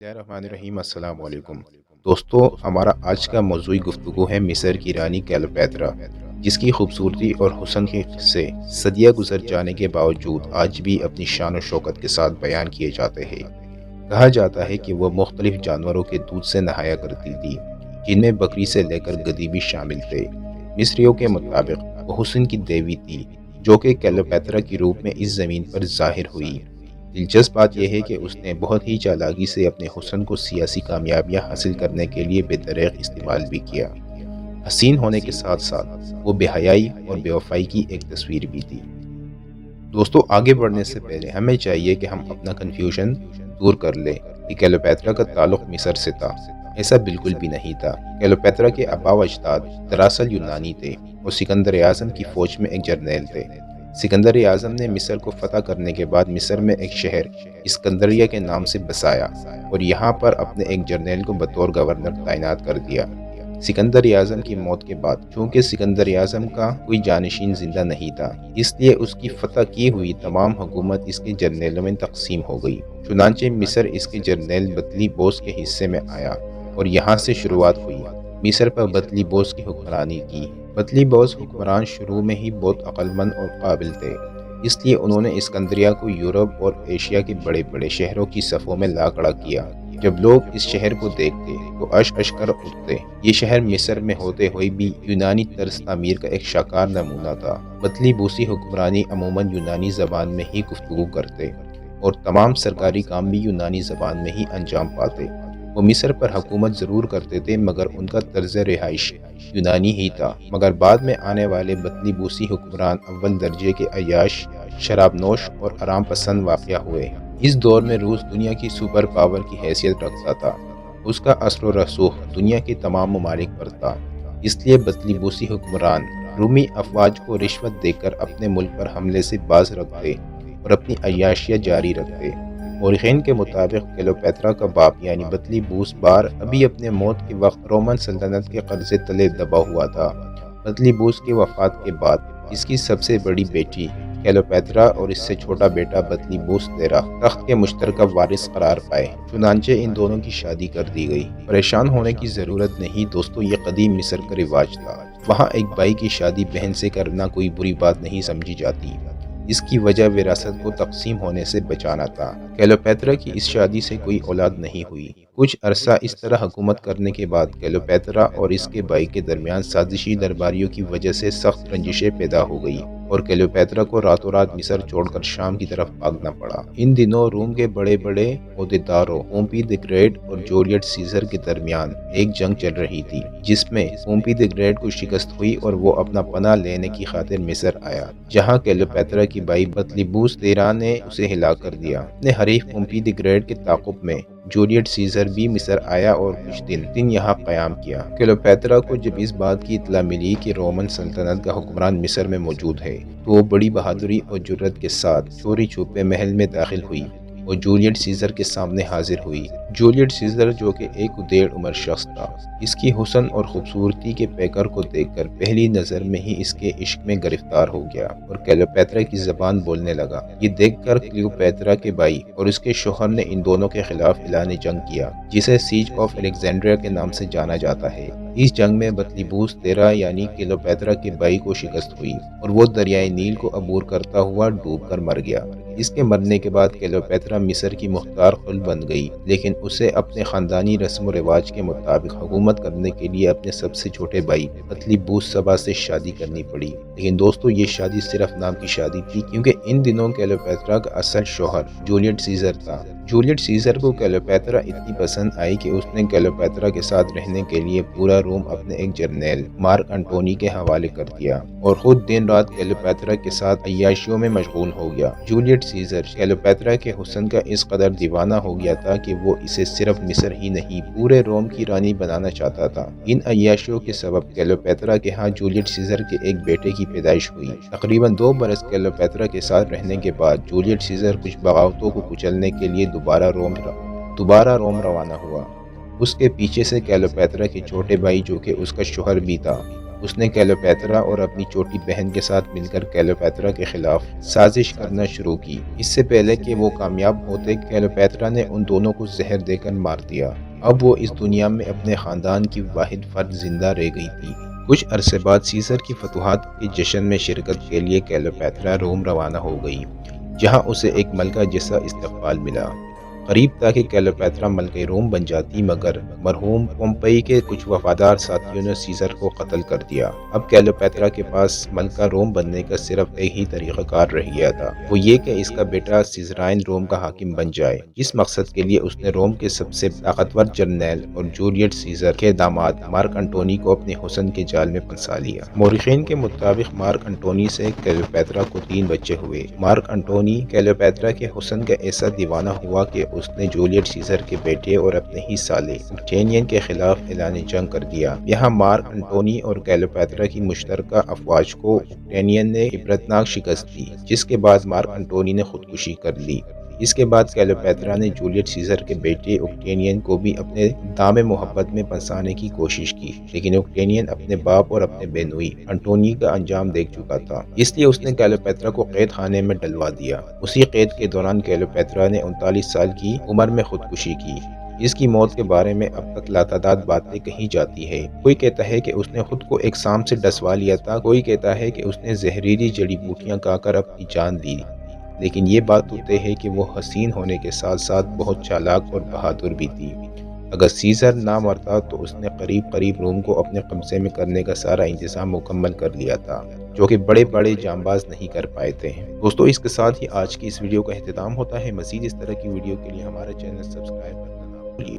الرحمن الرحیم السلام علیکم دوستو، ہمارا آج کا موضوعی گفتگو ہے مصر کی رانی کلیوپیٹرا، جس کی خوبصورتی اور حسن کے قصے صدیاں گزر جانے کے باوجود آج بھی اپنی شان و شوکت کے ساتھ بیان کیے جاتے ہیں۔ کہا جاتا ہے کہ وہ مختلف جانوروں کے دودھ سے نہایا کرتی تھی، جن میں بکری سے لے کر گدھی بھی شامل تھے۔ مصریوں کے مطابق وہ حسن کی دیوی تھی، جو کہ کلیوپیٹرا کی روپ میں اس زمین پر ظاہر ہوئی۔ دلچسپ بات یہ ہے کہ اس نے بہت ہی چالاکی سے اپنے حسن کو سیاسی کامیابیاں حاصل کرنے کے لیے بے دریغ استعمال بھی کیا۔ حسین ہونے کے ساتھ ساتھ وہ بے حیائی اور بے وفائی کی ایک تصویر بھی تھی۔ دوستو، آگے بڑھنے سے پہلے ہمیں چاہیے کہ ہم اپنا کنفیوژن دور کر لیں کہ کلیوپیٹرا کا تعلق مصر سے تھا۔ ایسا بالکل بھی نہیں تھا۔ کلیوپیٹرا کے آباء و اجداد دراصل یونانی تھے اور سکندر اعظم کی فوج میں ایک جرنیل تھے۔ سکندر اعظم نے مصر کو فتح کرنے کے بعد مصر میں ایک شہر اسکندریہ کے نام سے بسایا اور یہاں پر اپنے ایک جرنیل کو بطور گورنر تعینات کر دیا۔ سکندر اعظم کی موت کے بعد چونکہ سکندر اعظم کا کوئی جانشین زندہ نہیں تھا، اس لیے اس کی فتح کی ہوئی تمام حکومت اس کے جرنیلوں میں تقسیم ہو گئی۔ چنانچہ مصر اس کے جرنیل بطلی بوس کے حصے میں آیا اور یہاں سے شروعات ہوئی۔ مصر پر بطلی بوس کی حکمرانی کی۔ بطلی بوس حکمران شروع میں ہی بہت عقل مند اور قابل تھے، اس لیے انہوں نے اسکندریہ کو یورپ اور ایشیا کے بڑے بڑے شہروں کی صفوں میں لا کھڑا کیا۔ جب لوگ اس شہر کو دیکھتے تو اش اش کر اٹھتے۔ یہ شہر مصر میں ہوتے ہوئے بھی یونانی طرز تعمیر کا ایک شاکار نمونہ تھا۔ بطلی بوسی حکمرانی عموماً یونانی زبان میں ہی گفتگو کرتے اور تمام سرکاری کام بھی یونانی زبان میں ہی انجام پاتے۔ وہ مصر پر حکومت ضرور کرتے تھے مگر ان کا طرز رہائش یونانی ہی تھا۔ مگر بعد میں آنے والے بطلی بوسی حکمران اول درجے کے عیاش، شراب نوش اور آرام پسند واقع ہوئے۔ اس دور میں روس دنیا کی سپر پاور کی حیثیت رکھتا تھا۔ اس کا اثر و رسوخ دنیا کے تمام ممالک پر تھا۔ اس لیے بطلی بوسی حکمران رومی افواج کو رشوت دے کر اپنے ملک پر حملے سے باز رکھتے اور اپنی عیاشیت جاری رکھتے۔ مورخین کے مطابق کلیوپیٹرا کا باپ یعنی بطلی بوس بار ابھی اپنے موت کے وقت رومن سلطنت کے قرضے تلے دبا ہوا تھا۔ بطلی بوس کی وفات کے بعد اس کی سب سے بڑی بیٹی کلیوپیٹرا اور اس سے چھوٹا بیٹا بطلی بوس تیرا تخت کے مشترکہ وارث قرار پائے۔ چنانچہ ان دونوں کی شادی کر دی گئی۔ پریشان ہونے کی ضرورت نہیں دوستو، یہ قدیم مصر کا رواج تھا۔ وہاں ایک بھائی کی شادی بہن سے کرنا کوئی بری بات نہیں سمجھی جاتی۔ اس کی وجہ وراثت کو تقسیم ہونے سے بچانا تھا۔ کلیوپیٹرا کی اس شادی سے کوئی اولاد نہیں ہوئی۔ کچھ عرصہ اس طرح حکومت کرنے کے بعد کلیوپیٹرا اور اس کے بھائی کے درمیان سازشی درباریوں کی وجہ سے سخت رنجشیں پیدا ہو گئی اور کلیوپیٹرا کو راتوں رات مصر چھوڑ کر شام کی طرف بھاگنا پڑا۔ ان دنوں روم کے بڑے بڑے عہدیداروں پومپی دی گریٹ اور جولیٹ سیزر کے درمیان ایک جنگ چل رہی تھی، جس میں پومپی دی گریٹ کو شکست ہوئی اور وہ اپنا پناہ لینے کی خاطر مصر آیا، جہاں کلیوپیٹرا کی بھائی بطلی بوس تیرا نے اسے ہلاک کر دیا۔ اپنے حریف پومپی دی گریٹ کے تعاقب میں جولیٹ سیزر بھی مصر آیا اور کچھ دن یہاں قیام کیا۔ کلیوپیٹرا کو جب اس بات کی اطلاع ملی کہ رومن سلطنت کا حکمران مصر میں موجود ہے تو وہ بڑی بہادری اور جرأت کے ساتھ چوری چھپے محل میں داخل ہوئی اور جولیٹ سیزر کے سامنے حاضر ہوئی۔ جولیٹ سیزر جو کہ ایک ادیڑ عمر شخص تھا، اس کی حسن اور خوبصورتی کے پیکر کو دیکھ کر پہلی نظر میں ہی اس کے عشق میں گرفتار ہو گیا اور کلیوپیٹرا کی زبان بولنے لگا۔ یہ دیکھ کر کلیوپیٹرا کے بھائی اور اس کے شوہر نے ان دونوں کے خلاف اعلان جنگ کیا، جسے سیج آف الیگزینڈریا کے نام سے جانا جاتا ہے۔ اس جنگ میں بطلی بوس تیرا یعنی کلیوپیٹرا کے بھائی کو شکست ہوئی اور وہ دریائے نیل کو عبور کرتا ہوا ڈوب کر مر گیا۔ اس کے مرنے کے بعد کلیوپیٹرا مصر کی مختار خل بن گئی، لیکن اسے اپنے خاندانی رسم و رواج کے مطابق حکومت کرنے کے لیے اپنے سب سے چھوٹے بھائی بطلی بوس سبا سے شادی کرنی پڑی۔ لیکن دوستو، یہ شادی صرف نام کی شادی تھی، کیونکہ ان دنوں کلیوپیٹرا کا اصل شوہر جولیٹ سیزر تھا۔ جولیٹ سیزر کو کلیوپیٹرا اتنی پسند آئی کہ اس نے کلیوپیٹرا کے ساتھ رہنے کے لیے پورا روم اپنے ایک جرنیل مارک انٹونی کے حوالے کر دیا اور خود دن رات کلیوپیٹرا کے ساتھ عیاشیوں میں مشغول ہو گیا۔ جولیٹ سیزر کلیوپیٹرا کے حسن کا اس قدر دیوانہ ہو گیا تھا کہ وہ اسے صرف مصر ہی نہیں پورے روم کی رانی بنانا چاہتا تھا۔ ان عیاشیوں کے سبب کلیوپیٹرا کے ہاں جولیٹ سیزر کے ایک بیٹے کی پیدائش ہوئی۔ تقریباً 2 برس کلیوپیٹرا کے ساتھ رہنے کے بعد جولیٹ سیزر کچھ بغاوتوں کو کچلنے کے لیے دوبارہ روم روانہ ہوا۔ اس کے پیچھے سے کلیوپیٹرا کے چھوٹے بھائی جو کہ اس کا شوہر بھی تھا اس نے کلیوپیترا اور اپنی چھوٹی بہن کے ساتھ مل کر کلیوپیترا کے خلاف سازش کرنا شروع کی۔ اس سے پہلے کہ وہ کامیاب ہوتے، کلیوپیترا نے ان دونوں کو زہر دے کر مار دیا۔ اب وہ اس دنیا میں اپنے خاندان کی واحد فرد زندہ رہ گئی تھی۔ کچھ عرصے بعد سیزر کی فتوحات کے جشن میں شرکت کے لیے کلیوپیترا روم روانہ ہو گئی، جہاں اسے ایک ملکہ جیسا استقبال ملا۔ قریب تھا کہ کلیوپیترا ملکہ روم بن جاتی، مگر مرحوم پومپئی کے کچھ وفادار ساتھیوں نے سیزر کو قتل کر دیا۔ اب کلیوپیترا کے پاس ملکہ روم بننے کا صرف ایک ہی طریقہ کار رہ گیا تھا، وہ یہ کہ اس کا بیٹا سیزرائن روم کا حاکم بن جائے۔ اس مقصد کے لیے اس نے روم کے سب سے طاقتور جرنیل اور جولیٹ سیزر کے داماد مارک انٹونی کو اپنے حسن کے جال میں پھنسا لیا۔ مورخین کے مطابق مارک انٹونی سے کلیوپیترا کو 3 بچے ہوئے۔ مارک انٹونی کلیوپیترا کے حسن کا ایسا دیوانہ ہوا کہ اس نے جولیٹ سیزر کے بیٹے اور اپنے ہی سالے اکٹینین کے خلاف اعلان جنگ کر دیا۔ یہاں مارک انٹونی اور کلیوپیترا کی مشترکہ افواج کو اکٹینین نے عبرتناک شکست دی، جس کے بعد مارک انٹونی نے خودکشی کر لی۔ اس کے بعد کلیوپیترا نے جولیٹ سیزر کے بیٹے اکٹینین کو بھی اپنے دام محبت میں پھنسانے کی کوشش کی، لیکن اکٹینین اپنے باپ اور اپنے بہنوئی انٹونی کا انجام دیکھ چکا تھا، اس لیے اس نے کلیوپیترا کو قید خانے میں ڈلوا دیا۔ اسی قید کے دوران کلیوپیترا نے 39 سال کی عمر میں خودکشی کی۔ اس کی موت کے بارے میں اب تک لاتعداد باتیں کہی جاتی ہے۔ کوئی کہتا ہے کہ اس نے خود کو ایک سانپ سے ڈسوا لیا تھا، کوئی کہتا ہے کہ اس نے زہریلی جڑی بوٹیاں کھا کر اپنی جان دی، لیکن یہ بات طے ہے کہ وہ حسین ہونے کے ساتھ ساتھ بہت چالاک اور بہادر بھی تھی۔ اگر سیزر نہ مرتا تو اس نے قریب روم کو اپنے قبضے میں کرنے کا سارا انتظام مکمل کر لیا تھا، جو کہ بڑے جانباز نہیں کر پائے تھے۔ دوستو، اس کے ساتھ ہی آج کی اس ویڈیو کا اختتام ہوتا ہے۔ مزید اس طرح کی ویڈیو کے لیے ہمارا چینل سبسکرائب کرنا نہ بھولیے۔